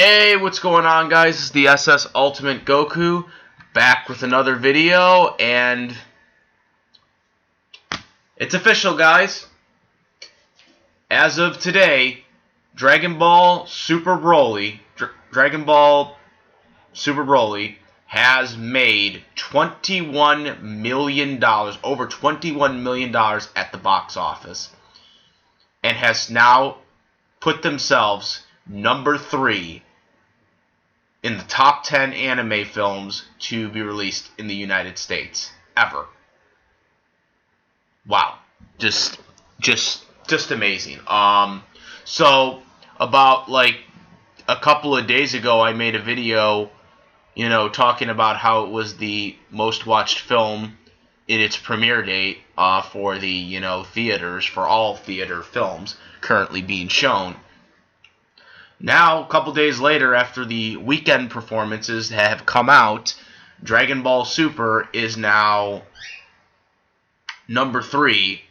Hey, what's going on, guys? It's the SS Ultimate Goku back with another video, and it's official, guys. As of today, Dragon Ball Super Broly has made $21 million, over $21 million at the box office, and has now put themselves number 3 in the top 10 anime films to be released in the United States ever. Wow, just amazing. So about like a couple of days ago, I made a video, talking about how it was the most watched film in its premiere date for the theaters, for all theater films currently being shown. Now, a couple days later, after the weekend performances have come out, Dragon Ball Super is now number 3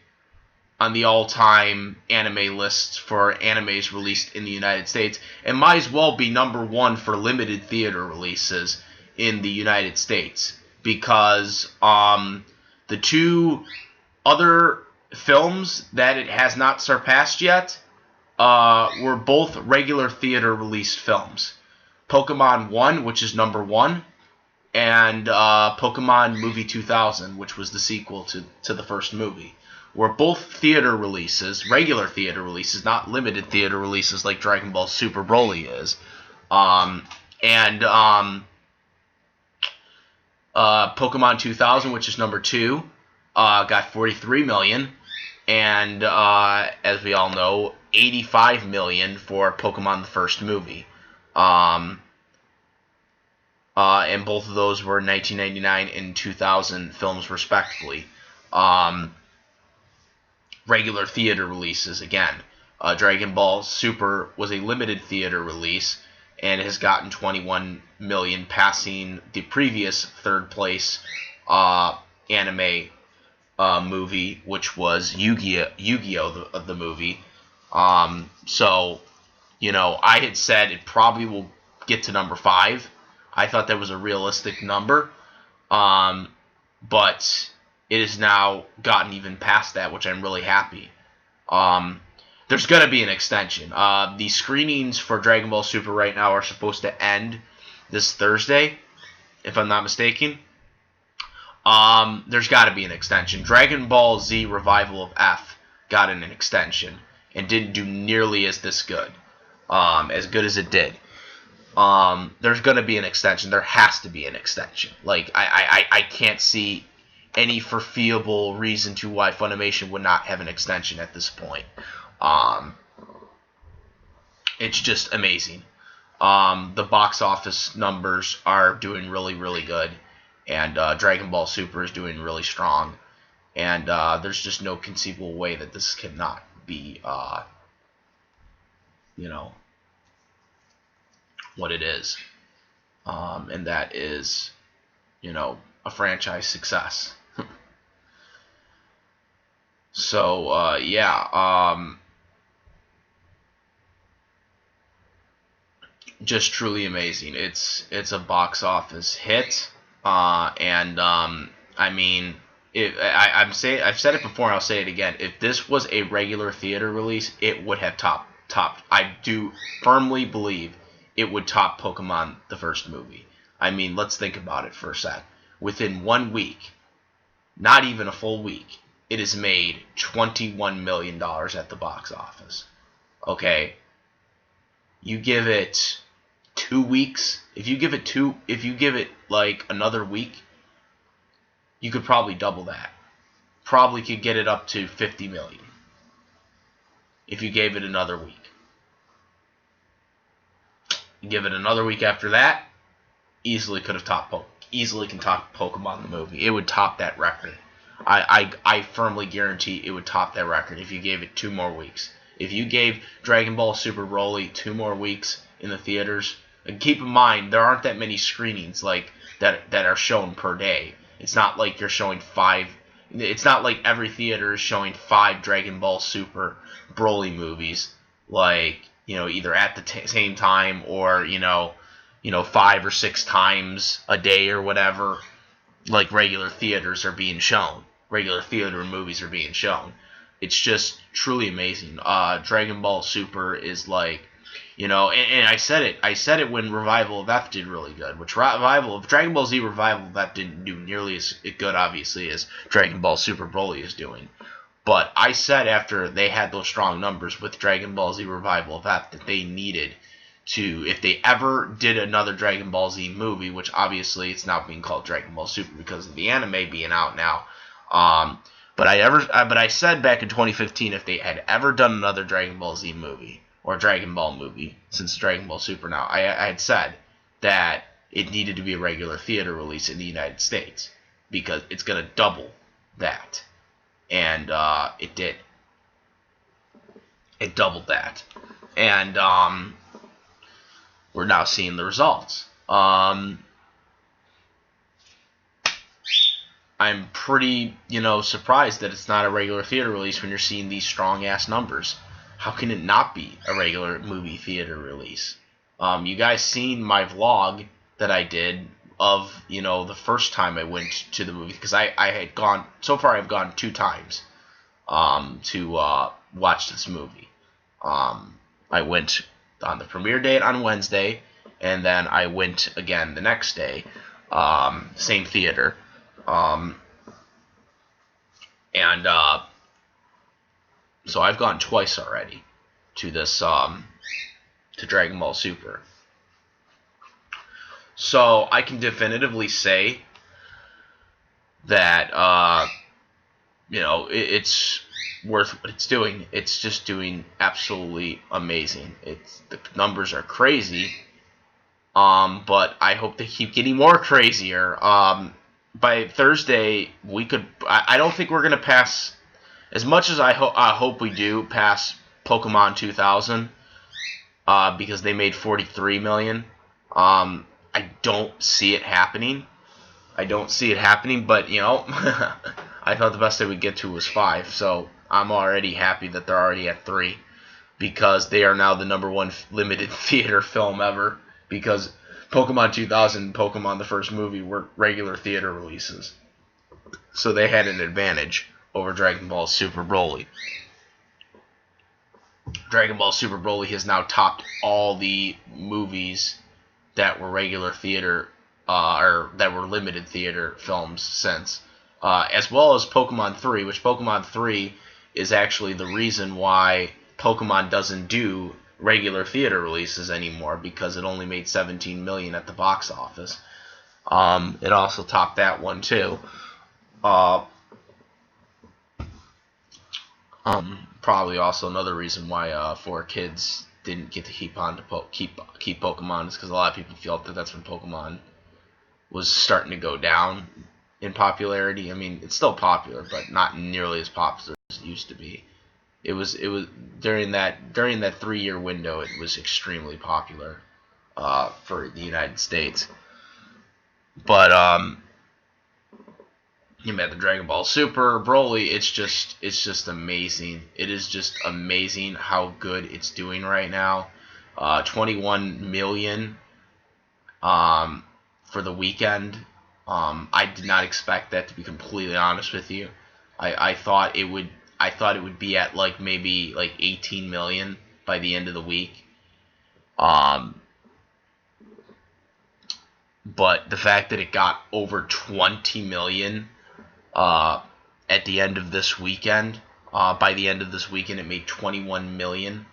on the all-time anime lists for animes released in the United States, and might as well be number 1 for limited theater releases in the United States, because the 2 other films that it has not surpassed yet were both regular theater released films. Pokemon 1, which is number 1, and Pokemon Movie 2000, which was the sequel to the first movie, were both theater releases, regular theater releases, not limited theater releases like Dragon Ball Super Broly is. Pokemon 2000, which is number 2, got 43 million, and as we all know, 85 million for Pokemon the first movie. And both of those were 1999 and 2000 films respectively. Regular theater releases again. Dragon Ball Super was a limited theater release and has gotten 21 million, passing the previous third place anime movie, which was Yu-Gi-Oh! The movie. So, I had said it probably will get to number 5. I thought that was a realistic number, but it has now gotten even past that, which I'm really happy. There's going to be an extension. The screenings for Dragon Ball Super right now are supposed to end this Thursday, if I'm not mistaken. There's got to be an extension. Dragon Ball Z Revival of F got an extension and didn't do nearly as good as it did. There's going to be an extension. There has to be an extension. Like, I can't see any foreseeable reason to why Funimation would not have an extension at this point. It's just amazing. The box office numbers are doing really, really good, and Dragon Ball Super is doing really strong, and there's just no conceivable way that this cannot be, what it is, and that is, a franchise success. So, just truly amazing. It's a box office hit, and I mean, I've said it before and I'll say it again. If this was a regular theater release, it would have topped. I do firmly believe it would top Pokemon the first movie. I mean, let's think about it for a sec. Within 1 week, not even a full week, it has made $21 million at the box office. Okay, you give it 2 weeks. If you give it like another week, you could probably double that. Probably could get it up to 50 million if you gave it another week. You give it another week after that, easily can top Pokemon the movie. It would top that record. I firmly guarantee it would top that record if you gave it 2 more weeks. If you gave Dragon Ball Super Broly 2 more weeks in the theaters, and keep in mind there aren't that many screenings like that are shown per day. It's not like you're showing 5. It's not like every theater is showing 5 Dragon Ball Super Broly movies like either at the same time or 5 or 6 times a day or whatever, like regular theaters are being shown. Regular theater movies are being shown. It's just truly amazing. Dragon Ball Super is like, and I said it. I said it when Revival of F did really good. Which Dragon Ball Z Revival of F didn't do nearly as good, obviously, as Dragon Ball Super Broly is doing. But I said after they had those strong numbers with Dragon Ball Z Revival of F that they needed to, if they ever did another Dragon Ball Z movie, which obviously it's now being called Dragon Ball Super because of the anime being out now. But I said back in 2015 if they had ever done another Dragon Ball Z movie or Dragon Ball movie since Dragon Ball Super now, I had said that it needed to be a regular theater release in the United States because it's going to double that, and it did. It doubled that, and we're now seeing the results. I'm pretty, surprised that it's not a regular theater release when you're seeing these strong ass numbers. How can it not be a regular movie theater release? You guys seen my vlog that I did of, the first time I went to the movie, because I had gone, so far I've gone 2 times to watch this movie. I went on the premiere date on Wednesday, and then I went again the next day, same theater. So I've gone twice already to this, to Dragon Ball Super. So I can definitively say that, it's worth what it's doing. It's just doing absolutely amazing. The numbers are crazy, but I hope they keep getting more crazier. By Thursday, I don't think we're gonna pass, as much as I hope we do pass Pokemon 2000, because they made 43 million. I don't see it happening. But I thought the best they would get to was 5, so I'm already happy that they're already at 3, because they are now the #1 limited theater film ever, because Pokemon 2000 and Pokemon the first movie were regular theater releases. So they had an advantage over Dragon Ball Super Broly. Dragon Ball Super Broly has now topped all the movies that were regular theater, or that were limited theater films since. As well as Pokemon 3, which Pokemon 3 is actually the reason why Pokemon doesn't do regular theater releases anymore, because it only made 17 million at the box office. It also topped that one too. Probably also another reason why 4Kids didn't get to keep Pokemon is because a lot of people felt that that's when Pokemon was starting to go down in popularity. I mean, it's still popular, but not nearly as popular as it used to be. It was during that 3-year window, it was extremely popular for the United States. But you met the Dragon Ball Super Broly. It's just amazing. It is just amazing how good it's doing right now. 21 million for the weekend. I did not expect that, to be completely honest with you. I thought it would be at maybe 18 million by the end of the week. But the fact that it got over 20 million at the end of this weekend, by the end of this weekend it made 21 million,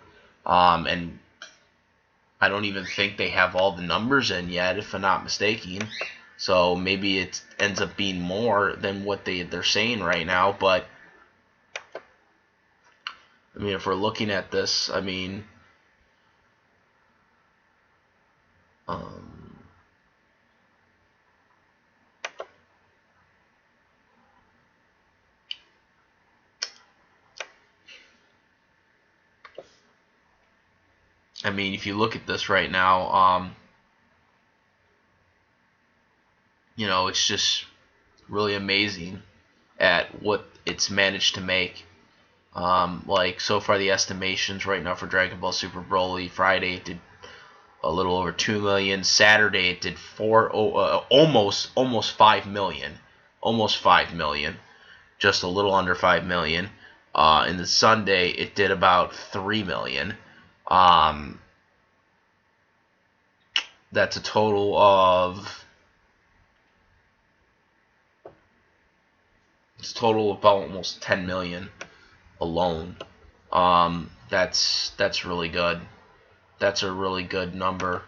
and I don't even think they have all the numbers in yet, if I'm not mistaken. So maybe it ends up being more than what they're saying right now. But I mean, if we're looking at this, I mean, if you look at this right now, it's just really amazing at what it's managed to make. Like so far, the estimations right now for Dragon Ball Super Broly, Friday it did a little over 2 million. Saturday it did almost 5 million, almost 5 million, just a little under 5 million. And then Sunday it did about 3 million. Um, that's a total of about almost 10 million alone. That's really good. That's a really good number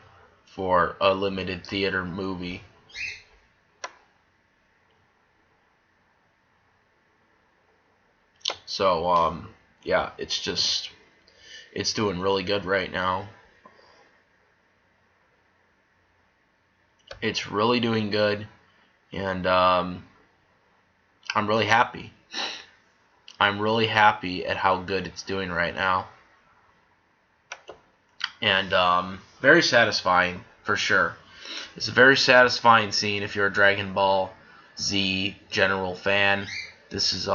for a limited theater movie. So yeah, it's doing really good right now. It's really doing good, and I'm really happy. I'm really happy at how good it's doing right now, and very satisfying for sure. It's a very satisfying scene if you're a Dragon Ball Z general fan. This is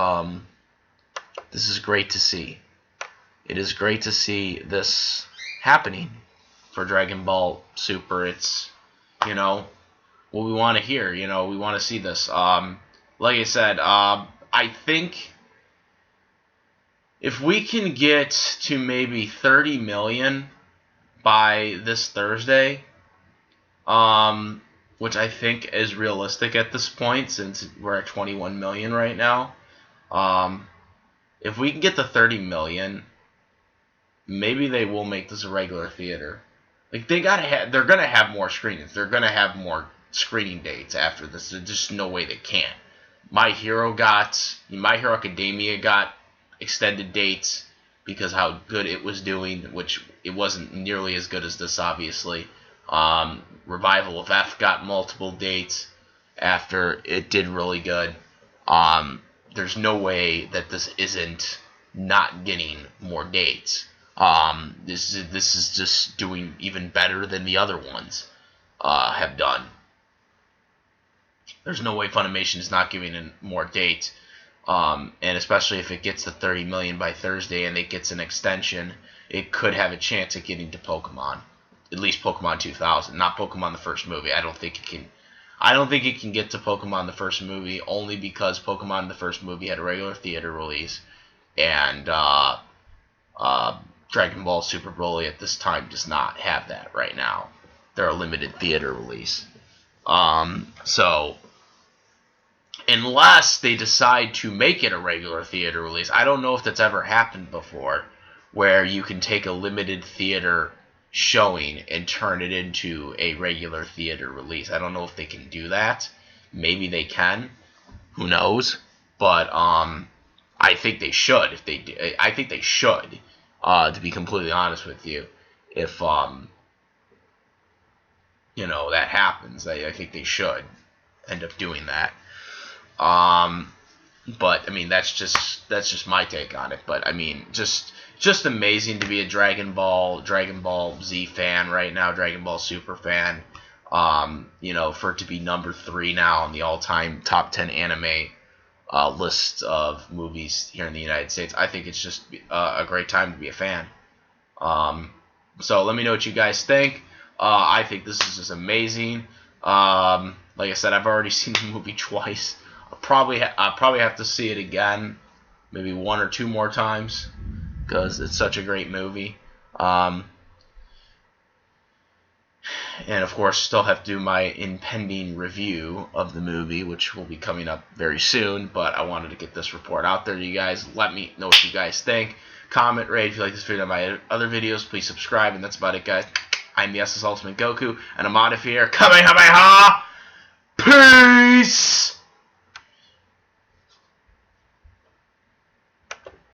great to see. It is great to see this happening for Dragon Ball Super. It's, you know, what we want to hear. You know, we want to see this. Like I said, I think if we can get to maybe 30 million by this Thursday, which I think is realistic at this point since we're at 21 million right now. If we can get to 30 million, maybe they will make this a regular theater. Like they're gonna have more screenings. They're gonna have more screening dates after this. There's just no way they can't. My Hero Academia got extended dates because how good it was doing, which it wasn't nearly as good as this, obviously. Revival of F got multiple dates after it did really good. There's no way that this isn't not getting more dates. This is just doing even better than the other ones have done. There's no way Funimation is not giving in more dates, and especially if it gets to 30 million by Thursday and it gets an extension, it could have a chance at getting to Pokemon, at least Pokemon 2000, not Pokemon the first movie. I don't think it can. I don't think it can get to Pokemon the first movie only because Pokemon the first movie had a regular theater release, and Dragon Ball Super Broly at this time does not have that right now. They're a limited theater release. So unless they decide to make it a regular theater release, I don't know if that's ever happened before, where you can take a limited theater showing and turn it into a regular theater release. I don't know if they can do that. Maybe they can. Who knows? But I think they should. If they do, I think they should. To be completely honest with you, if that happens, I think they should end up doing that. But I mean, that's just my take on it. But I mean, just amazing to be a Dragon Ball Z fan right now, Dragon Ball Super fan. For it to be number 3 now on the all-time top 10 anime list of movies here in the United States, I think it's just a great time to be a fan. So let me know what you guys think. I think this is just amazing. Like I said, I've already seen the movie twice. I'll probably have to see it again, maybe 1 or 2 more times, because it's such a great movie. And of course, still have to do my impending review of the movie, which will be coming up very soon. But I wanted to get this report out there to you guys. Let me know what you guys think. Comment, rate if you like this video and my other videos. Please subscribe, and that's about it, guys. I'm the SS Ultimate Goku, and I'm out of here. Kamehameha! Peace!